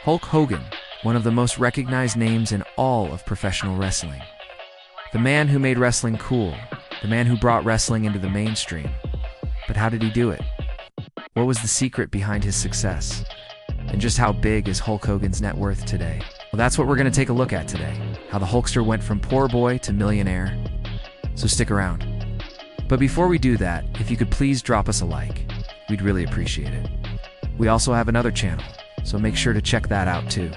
Hulk Hogan, one of the most recognized names in all of professional wrestling. The man who made wrestling cool, the man who brought wrestling into the mainstream. But how did he do it? What was the secret behind his success? And just how big is Hulk Hogan's net worth today? Well, that's what we're going to take a look at today. How the Hulkster went from poor boy to millionaire. So stick around. But before we do that, if you could please drop us a like, we'd really appreciate it. We also have another channel, so make sure to check that out too.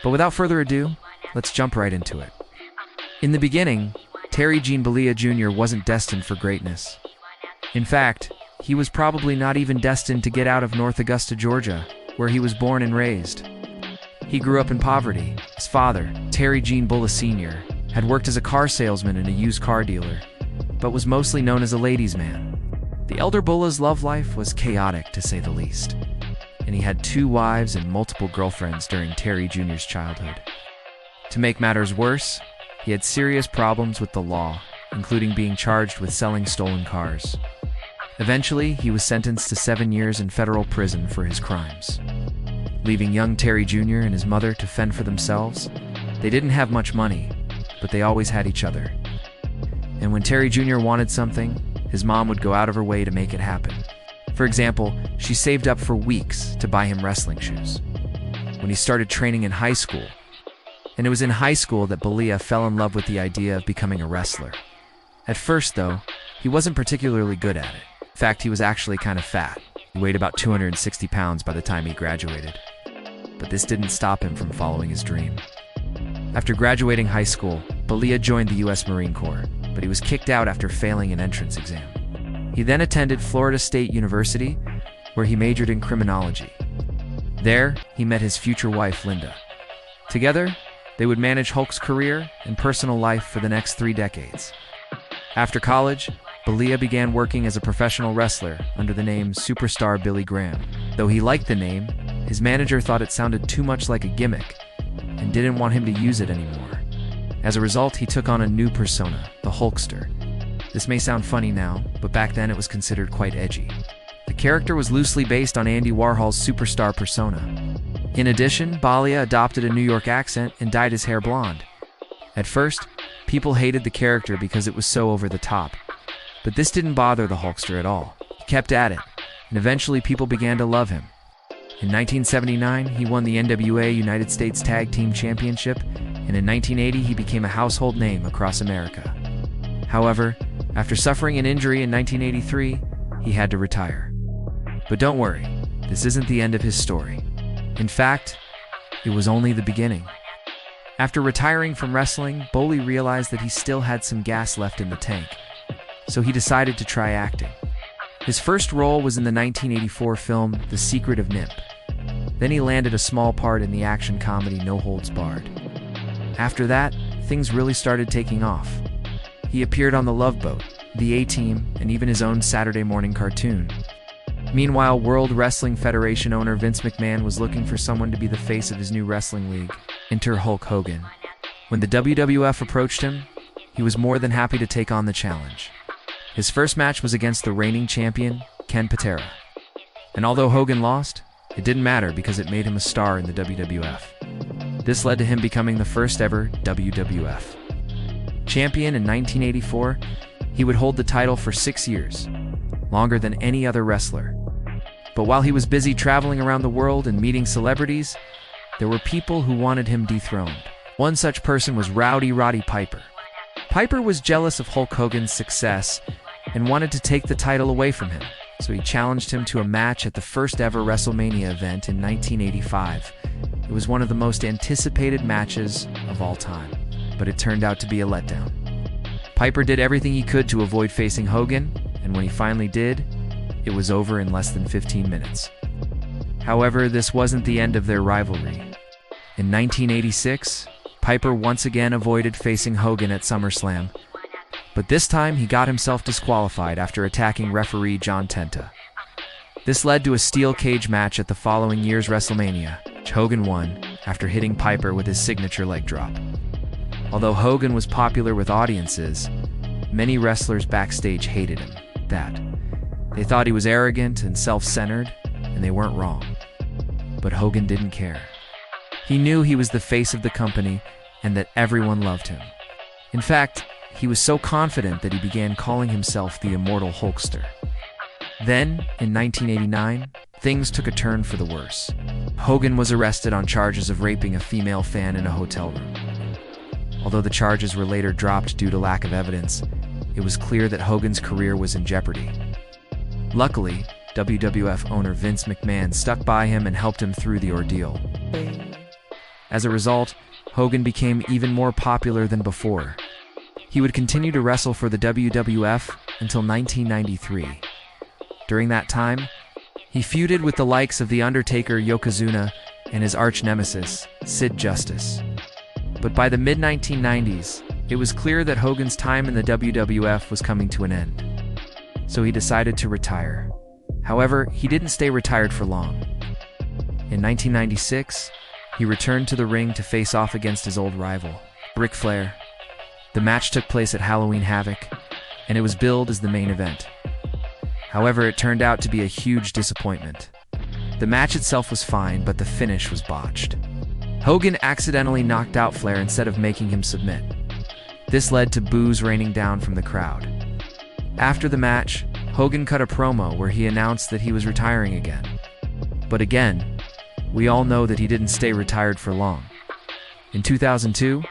But without further ado, let's jump right into it. In the beginning, Terry Gene Bollea Jr. wasn't destined for greatness. In fact, he was probably not even destined to get out of North Augusta, Georgia, where he was born and raised. He grew up in poverty. His father, Terry Gene Bollea Sr., had worked as a car salesman and a used car dealer, but was mostly known as a ladies' man. The elder Bollea's love life was chaotic, to say the least, and he had 2 wives and multiple girlfriends during Terry Jr.'s childhood. To make matters worse, he had serious problems with the law, including being charged with selling stolen cars. Eventually, he was sentenced to 7 years in federal prison for his crimes. Leaving young Terry Jr. and his mother to fend for themselves, they didn't have much money, but they always had each other. And when Terry Jr. wanted something, his mom would go out of her way to make it happen. For example, she saved up for weeks to buy him wrestling shoes. When he started training in high school, and it was in high school that Bollea fell in love with the idea of becoming a wrestler. At first, though, he wasn't particularly good at it. In fact, he was actually kind of fat. He weighed about 260 pounds by the time he graduated. But this didn't stop him from following his dream. After graduating high school, Bollea joined the U.S. Marine Corps, but he was kicked out after failing an entrance exam. He then attended Florida State University, where he majored in criminology. There, he met his future wife, Linda. Together, they would manage Hulk's career and personal life for the next 3 decades. After college, Bollea began working as a professional wrestler under the name Superstar Billy Graham. Though he liked the name, his manager thought it sounded too much like a gimmick and didn't want him to use it anymore. As a result, he took on a new persona, the Hulkster. This may sound funny now, but back then it was considered quite edgy. The character was loosely based on Andy Warhol's superstar persona. In addition, Bollea adopted a New York accent and dyed his hair blonde. At first, people hated the character because it was so over the top. But this didn't bother the Hulkster at all. He kept at it, and eventually people began to love him. In 1979, he won the NWA United States Tag Team Championship, and in 1980 he became a household name across America. However, after suffering an injury in 1983, he had to retire. But don't worry, this isn't the end of his story. In fact, it was only the beginning. After retiring from wrestling, Bollea realized that he still had some gas left in the tank, so he decided to try acting. His first role was in the 1984 film The Secret of Nimp. Then he landed a small part in the action comedy No Holds Barred. After that, things really started taking off. He appeared on The Love Boat, The A-Team, and even his own Saturday morning cartoon. Meanwhile, World Wrestling Federation owner Vince McMahon was looking for someone to be the face of his new wrestling league. Enter Hulk Hogan. When the WWF approached him, he was more than happy to take on the challenge. His first match was against the reigning champion, Ken Patera. And although Hogan lost, it didn't matter because it made him a star in the WWF. This led to him becoming the first ever WWF champion in 1984. He would hold the title for 6 years, longer than any other wrestler. But while he was busy traveling around the world and meeting celebrities, there were people who wanted him dethroned. One such person was Rowdy Roddy Piper. Piper was jealous of Hulk Hogan's success and wanted to take the title away from him, so he challenged him to a match at the first ever WrestleMania event in 1985. It was one of the most anticipated matches of all time, but it turned out to be a letdown. Piper did everything he could to avoid facing Hogan, and when he finally did, it was over in less than 15 minutes. However, this wasn't the end of their rivalry. In 1986, Piper once again avoided facing Hogan at SummerSlam, but this time he got himself disqualified after attacking referee John Tenta. This led to a steel cage match at the following year's WrestleMania, which Hogan won after hitting Piper with his signature leg drop. Although Hogan was popular with audiences, many wrestlers backstage hated him. They thought he was arrogant and self-centered, and they weren't wrong. But Hogan didn't care. He knew he was the face of the company and that everyone loved him. In fact, he was so confident that he began calling himself the Immortal Hulkster. Then, in 1989, things took a turn for the worse. Hogan was arrested on charges of raping a female fan in a hotel room. Although the charges were later dropped due to lack of evidence, it was clear that Hogan's career was in jeopardy. Luckily, WWF owner Vince McMahon stuck by him and helped him through the ordeal. As a result, Hogan became even more popular than before. He would continue to wrestle for the WWF until 1993. During that time, he feuded with the likes of The Undertaker, Yokozuna, and his arch-nemesis, Sid Justice. But by the mid-1990s, it was clear that Hogan's time in the WWF was coming to an end. So he decided to retire. However, he didn't stay retired for long. In 1996, he returned to the ring to face off against his old rival, Ric Flair. The match took place at Halloween Havoc, and it was billed as the main event. However, it turned out to be a huge disappointment. The match itself was fine, but the finish was botched. Hogan accidentally knocked out Flair instead of making him submit. This led to boos raining down from the crowd. After the match, Hogan cut a promo where he announced that he was retiring again. But again, we all know that he didn't stay retired for long. In 2002,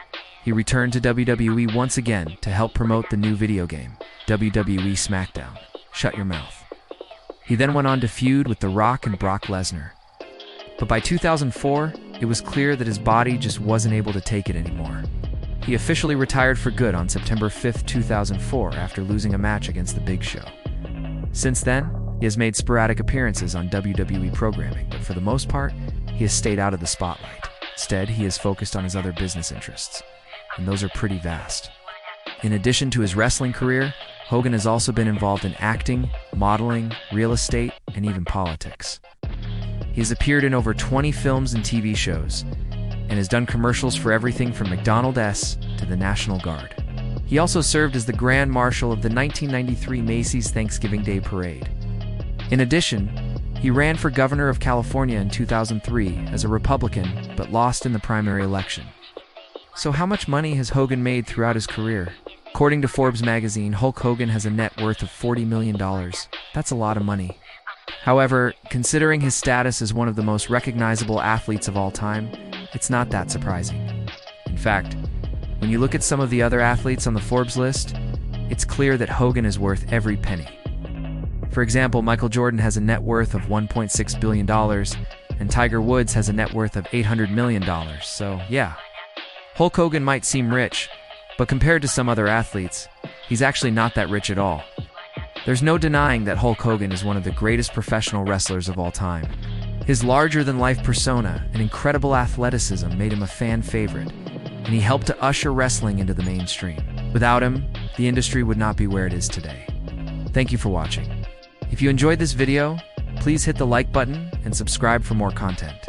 he returned to WWE once again to help promote the new video game, WWE SmackDown. Shut your mouth. He then went on to feud with The Rock and Brock Lesnar. But by 2004, it was clear that his body just wasn't able to take it anymore. He officially retired for good on September 5, 2004 after losing a match against The Big Show. Since then, he has made sporadic appearances on WWE programming, but for the most part, he has stayed out of the spotlight. Instead, he has focused on his other business interests, and those are pretty vast. In addition to his wrestling career, Hogan has also been involved in acting, modeling, real estate, and even politics. He has appeared in over 20 films and TV shows, and has done commercials for everything from McDonald's to the National Guard. He also served as the Grand Marshal of the 1993 Macy's Thanksgiving Day Parade. In addition, he ran for governor of California in 2003 as a Republican, but lost in the primary election. So how much money has Hogan made throughout his career? According to Forbes magazine, Hulk Hogan has a net worth of $40 million. That's a lot of money. However, considering his status as one of the most recognizable athletes of all time, it's not that surprising. In fact, when you look at some of the other athletes on the Forbes list, it's clear that Hogan is worth every penny. For example, Michael Jordan has a net worth of $1.6 billion, and Tiger Woods has a net worth of $800 million, so yeah. Hulk Hogan might seem rich, but compared to some other athletes, he's actually not that rich at all. There's no denying that Hulk Hogan is one of the greatest professional wrestlers of all time. His larger-than-life persona and incredible athleticism made him a fan favorite, and he helped to usher wrestling into the mainstream. Without him, the industry would not be where it is today. Thank you for watching. If you enjoyed this video, please hit the like button and subscribe for more content.